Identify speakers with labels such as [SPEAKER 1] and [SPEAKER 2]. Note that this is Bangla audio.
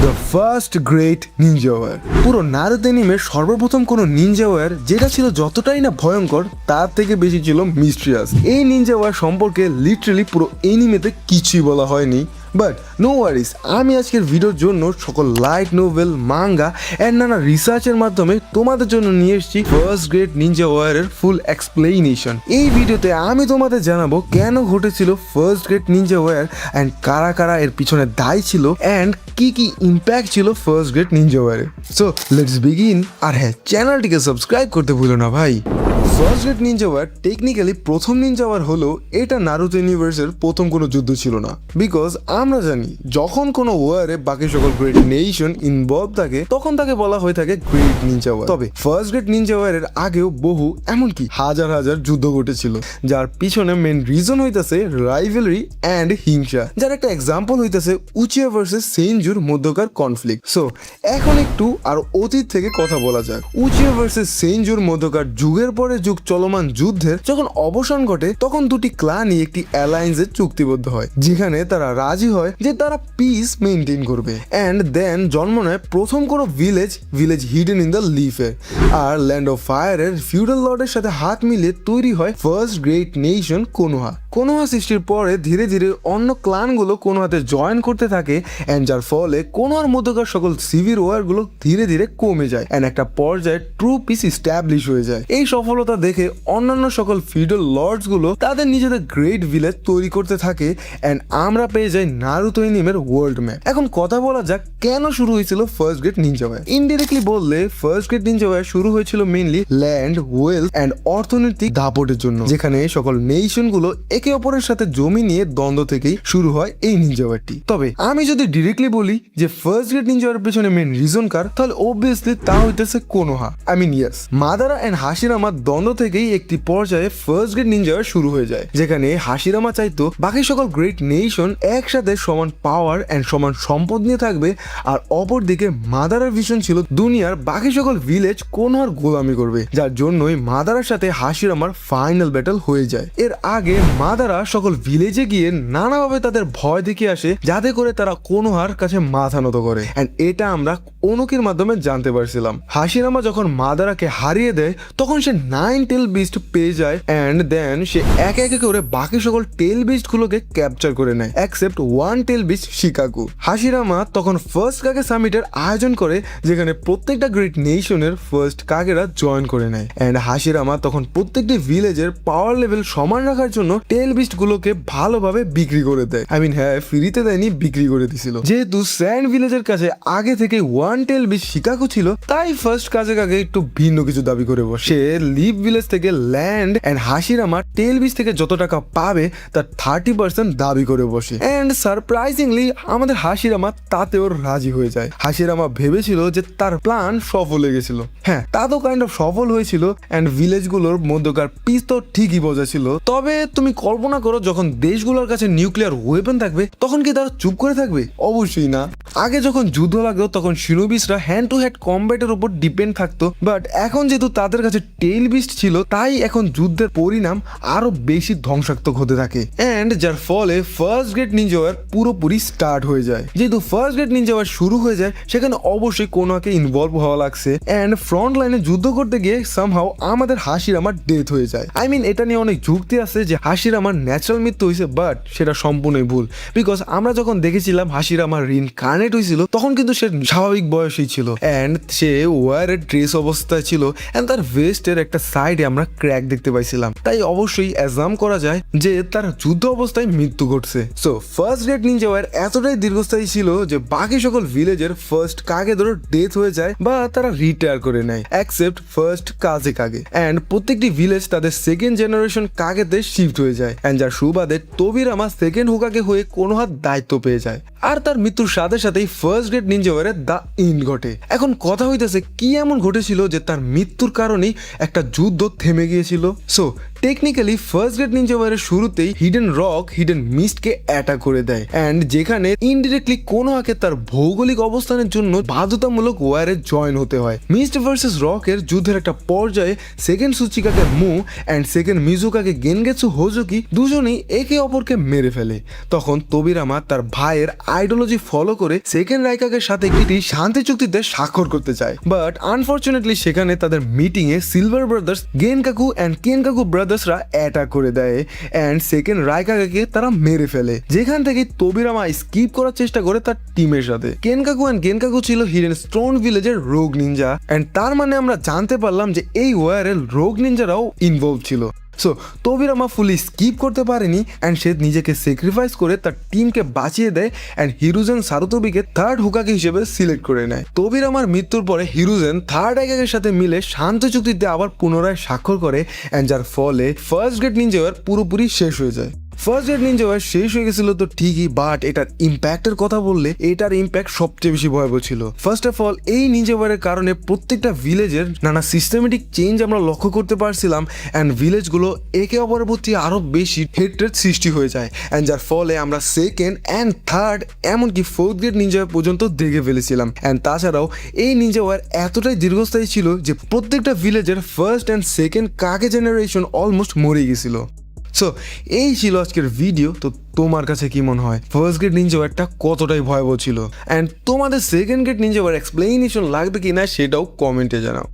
[SPEAKER 1] The first great ninja war. পুরো নারুতো অ্যানিমের সর্বপ্রথম কোনো নিনজা ওয়ার যেটা ছিল যতটাই না ভয়ঙ্কর তার থেকে বেশি ছিল মিস্ট্রিয়াস। এই নিনজা ওয়ার সম্পর্কে লিটারালি পুরো অ্যানিমেতে কিছুই বলা হয়নি, বাট নো ওয়ারিস, আমি আজকের ভিডিওর জন্য সকল লাইট নোভেল, মাঙ্গা অ্যান্ড নানা রিসার্চের মাধ্যমে তোমাদের জন্য নিয়ে এসেছি ফার্স্ট গ্রেট নিনজা ওয়ারের ফুল এক্সপ্লেনেশন। এই ভিডিওতে আমি তোমাদের জানাবো কেন ঘটেছিল first great ninja war and কারা কারা এর পিছনে দায়ী ছিল অ্যান্ড কি কি ইম্প্যাক্ট ছিল ফার্স্ট গ্রেট নিনজা ওয়ারে। So let's begin. আর হ্যাঁ, চ্যানেলটিকে সাবস্ক্রাইব করতে ভুলো না ভাই। First great ninja war technically প্রথম নিনজা ওয়ার হলো এটা নারুতো ইউনিভার্সের প্রথম কোনো যুদ্ধ ছিল না, বিকজ আমরা জানি যখন কোনো ওয়ারে বাকি সকল গ্রেট নেশন ইনভলভ থাকে তখন তাকে বলা হয়ে থাকে গ্রেট নিনজা ওয়ার। তবে ফার্স্ট গ্রেট নিনজা ওয়ারের আগেও বহু এমনকি হাজার হাজার যুদ্ধ ঘটেছিল, যার পিছনে মেন রিজন হইতেছে রাইভেলরি অ্যান্ড হিংসা, যার একটা এক্সাম্পল হইতেছে উচিয়া ভার্সেস সেনজুর মধ্যকার কনফ্লিক্ট। সো এখন একটু আর অতীত থেকে কথা বলা যাক। উচিয়া ভার্সেস সেনজুর মধ্যকার যুগের পরে যুগ চলমান যুদ্ধের যখন অবসান ঘটে তখন দুটি ক্লানই একটি অ্যালায়েন্সে চুক্তিবদ্ধ হয়, যেখানে তারা রাজি হয় যে তারা পিস মেনটেন করবে। অ্যান্ড দেন জন্ম নেয় প্রথম কোনো ভিলেজ হিডেন ইন দ্য লিফের। আর ল্যান্ড অফ ফায়ারের ফিউডাল লর্ডের সাথে হাত মিলিয়ে তৈরি হয় first great nation Konoha. Konoha সৃষ্টির পরে ধীরে ধীরে অন্য ক্লানগুলো কোনোহাতে জয়েন করতে থাকে, অ্যান্ড যার ফলে কোনোহার মধ্যকার সকল সিভিল ওয়ারগুলো ধীরে ধীরে কমে যায় অ্যান্ড একটা পর্যায়ে ট্রু পিস ইস্টাবলিশ হয়ে যায়। এই সফলতা দেখে অন্যান্য সকল ফিউডাল লর্ডস গুলো তাদের নিজেদের গ্রেট ভিলেজ তৈরি করতে থাকে, অ্যান্ড আমরা পেয়ে যাই নারুতো অ্যানিমের ওয়ার্ল্ড ম্যাপ। এখন কথা বলা যাক কেন শুরু হয়েছিল first great ninja war. Indirectly বললে ফার্স্ট গ্রেট নিনজা ওয়ার শুরু হয়েছিল মেইনলি ল্যান্ড, ওয়েলথ অ্যান্ড অর্থনৈতিক দাপটের জন্য, যেখানে সকল নেশন গুলো একে অপরের সাথে জমি নিয়ে দ্বন্দ্ব থেকেই শুরু হয় এই নিনজা ওয়ারটি। তবে আমি যদি ডিরেক্টলি বলি যে ফার্স্ট গ্রেট নিনজা ওয়ারের পেছনে মেইন রিজন কার, তাহলে অবভিয়াসলি তা হইতেছে কোনোহা। ইয়েস, মাদারা অ্যান্ড হাশিরামার দ্বন্দ্ব থেকেই একটি পর্যায়ে ফার্স্ট গ্রেট নিনজা ওয়ার শুরু হয়ে যায়, যেখানে হাশিরামা চাইতো বাকি সকল গ্রেট নেশন একসাথে সমান পাওয়ার অ্যান্ড সমান সম্পদ নিয়ে থাকবে, আর অপরদিকে মাদারার ভিশন ছিল দুনিয়ার বাকি সকল ভিলেজ কোনোহার গোলামি করবে, যার জন্যই মাদারার সাথে হাশিরামার ফাইনাল ব্যাটল হয়ে যায়। এর আগে মাদারা সকল ভিলেজে গিয়ে নানাভাবে তাদের ভয় দেখিয়ে আসে, যাতে করে তারা কোনোহার কাছে মাথা নত করে, অ্যান্ড এটা আমরা ওনোকির মাধ্যমে জানতে পারছিলাম। হাশিরামা যখন মাদারাকে হারিয়ে দেয় তখন সে 9 টেল বিস্ট পেয়ে যায়, অ্যান্ড দেন সে একে একে করে বাকি সকল টেল বিস্ট গুলোকে ক্যাপচার করে নেয় এক্সেপ্ট 1 টেল বিস্ট শিকাগু। হাশিরামা তখন ফার্স্ট কাগে সামিটের আয়োজন করে, যেখানে প্রত্যেকটা গ্রেট নেশনের ফার্স্ট কাগেরা জয়েন করে নেয়, অ্যান্ড হাশিরামা তখন প্রত্যেকটি ভিলেজের পাওয়ার লেভেল সমান রাখার জন্য টেল বিস্ট গুলোকে ভালোভাবে বিক্রি করে দেয়। হ্যাঁ, ফ্রিতে দেয়নি, বিক্রি করে দিছিল। যেহেতু স্যান্ড ভিলেজের কাছে আগে থেকে 1 টেল বিস্ট শিকাগু ছিল, তাই ফার্স্ট কাজে কাগে একটু ভিন্ন কিছু দাবি করে বসে। লিভ ভিলেজ থেকে ল্যান্ড অ্যান্ড হাশিরামা টেল বিচ থেকে যত টাকা পাবে তার 30% দাবি করে বসে, অ্যান্ড সারপ্রাইজিংলি আমাদের হাশিরামা তাতেও রাজি হয়ে যায়। হাশিরামা ভেবেছিল যে তার প্ল্যান সফল হয়ে গেছিল। হ্যাঁ, তা তো কাইন্ড অফ সফল হয়েছিল, অ্যান্ড ভিলেজ গুলোর মধ্যকার পিস তো ঠিকই বোঝাছিল। তবে তুমি কল্পনা করো যখন দেশগুলোর কাছে নিউক্লিয়ার ওয়েপন থাকবে তখন কি তারা চুপ করে থাকবে? অবশ্যই না। আগে যখন যুদ্ধ লাগতো তখন শিনোবিসরা হ্যান্ড টু হ্যান্ড কম্ব্যাটের উপর ডিপেন্ড থাকতো, বাট এখন যেহেতু তাদের কাছে টেল বিস্ট ছিল তাই এখন যুদ্ধের পরিণাম আরো বেশি ধ্বংসাত্মক হতে থাকে, এন্ড যার ফলে ফার্স্ট গ্রেট নিনজা ওয়ার পুরোপুরি স্টার্ট হয়ে যায়। যেহেতু ফার্স্ট গ্রেট নিনজা ওয়ার শুরু হয়ে যায় সেখানে অবশ্যই কোনোকে ইনভলভ হওয়া লাগছে, এন্ড ফ্রন্ট লাইনে যুদ্ধ করতে গিয়ে সামহাও আমাদের হাশিরামার ডেথ হয়ে যায়। এটা নিয়ে অনেক যুক্তি আছে যে হাশিরামার ন্যাচারাল মৃত্যু হয়েছে, বাট সেটা সম্পূর্ণই ভুল, বিকজ আমরা যখন দেখেছিলাম হাশিরামার রিনকার্নেট হয়েছিল তখন কিন্তু সে স্বাভাবিক বয়সেই ছিল, এন্ড সে ওয়ারের ড্রেস অবস্থায় ছিল, এন্ড তার ভেস্টের একটা সাইডে আমরা ক্র্যাক দেখতে পাইছিলাম, তাই অবশ্যই অ্যাজাম করা যায় যে তার যুদ্ধ অবস্থায় মৃত্যু ঘটছে। So first great ninja war এতটাই দীর্ঘস্থায়ী ছিল যে বাকি সকল ভিলেজের ফার্স্ট কাগে ধরো ডেথ হয়ে যায় বা তারা রিটায়ার করে নেয় এক্সেপ্ট ফার্স্ট কাজে কাগে, এন্ড প্রত্যেকটি ভিলেজ তাদের সেকেন্ড জেনারেশন কাগেতে শিফট হয়ে যায়, এন্ড যার সুবাদে তোবিরামা সেকেন্ড হোকাগে হয়ে কোনোহার দায়িত্ব পেয়ে যায়। আর তার মৃত্যুর সাথে সাথেই ফার্স্ট গ্রেট নিনজা ওয়ারের দ্য এন্ড ঘটে। এখন কথা হইতেছে কি এমন ঘটেছিল যে তার মৃত্যুর কারণেই একটা যুদ্ধ থেমে গিয়েছিল। So technically first grade ninja ওয়ারের শুরুতেই হিডেন রক হিডেন মিস্টকে অ্যাটাক করে দেয় অ্যান্ড যেখানে ইনডিরেক্টলি কোনো আগে তার ভৌগোলিক অবস্থানের জন্য বাধ্যতামূলক ওয়ারে জয়েন হতে হয়। মিস্ট ভার্সেস রকের যুদ্ধের একটা পর্যায়ে সেকেন্ড সুচিকাকে মু অ্যান্ড সেকেন্ড মিজুকাকে গেনগেটসু হোজোকি দুজনেই একে অপরকে মেরে ফেলে। তখন তোবিরামা তার ভাইয়ের আইডিওলজি ফলো করে সেকেন্ড রাইকাগের সাথে একটি শান্তি চুক্তিতে স্বাক্ষর করতে চায়, বাট আনফর্চুনেটলি সেখানে তাদের মিটিংয়ে সিলভার ব্রাদার্স গেনকাকু অ্যান্ড কেনকাকু ব্রাদার্সরা অ্যাটাক করে দেয় অ্যান্ড সেকেন্ড রাইকাগাকে তারা মেরে ফেলে। যেখান থেকে তোবিরামা স্কিপ করার চেষ্টা করে তার টিমের সাথে। কেনকাকু অ্যান্ড গেনকাকু ছিল হিডেন স্টোন ভিলেজের রোগ নিনজা অ্যান্ড তার মানে আমরা জানতে পারলাম যে এই ওয়ারে রোগ নিনজারাও ইনভলভ ছিল। সো তোবিরামা ফুলি স্কিপ করতে পারেনি অ্যান্ড সে নিজেকে স্যাক্রিফাইস করে তার টিমকে বাঁচিয়ে দেয় অ্যান্ড হিরুজেন সারুতোবিকে থার্ড হুকাকে হিসেবে সিলেক্ট করে নেয়। তোবিরামার মৃত্যুর পরে হিরুজেন থার্ড রাইকাগের সাথে মিলে শান্তি চুক্তিতে আবার পুনরায় স্বাক্ষর করে অ্যান্ড যার ফলে ফার্স্ট গ্রেড নিনজা ওয়ার পুরোপুরি শেষ হয়ে যায়। ফার্স্ট গ্রেড নিনজা ওয়ার শেষ হয়ে গেছিল তো ঠিকই, বাট এটার ইম্প্যাক্টের কথা বললে এটার ইম্প্যাক্ট সবচেয়ে বেশি ভয়াবহ ছিল। ফার্স্ট অফ অল এই নিনজা ওয়ারের কারণে প্রত্যেকটা ভিলেজের নানা সিস্টেমেটিক চেঞ্জ আমরা লক্ষ্য করতে পারছিলাম অ্যান্ড ভিলেজগুলো একে অপরের প্রতি আরও বেশি হেট্রেড সৃষ্টি হয়ে যায় অ্যান্ড যার ফলে আমরা সেকেন্ড অ্যান্ড থার্ড এমনকি ফোর্থ গ্রেড নিনজা ওয়ার পর্যন্ত দেখে ফেলেছিলাম। অ্যান্ড তাছাড়াও এই নিনজা ওয়ার এতটাই দীর্ঘস্থায়ী ছিল যে প্রত্যেকটা ভিলেজের ফার্স্ট অ্যান্ড সেকেন্ড কাকে জেনারেশন অলমোস্ট মরে গেছিল। সো এই ছিল আজকের ভিডিও। তো তোমার কাছে কি মনে হয় ফার্স্ট গ্রেড নিনজা ওয়ারটা কতটাই ভয়াবহ ছিল, অ্যান্ড তোমাদের second grade ninja war explanation লাগবে কিনা সেটাও কমেন্টে জানাও।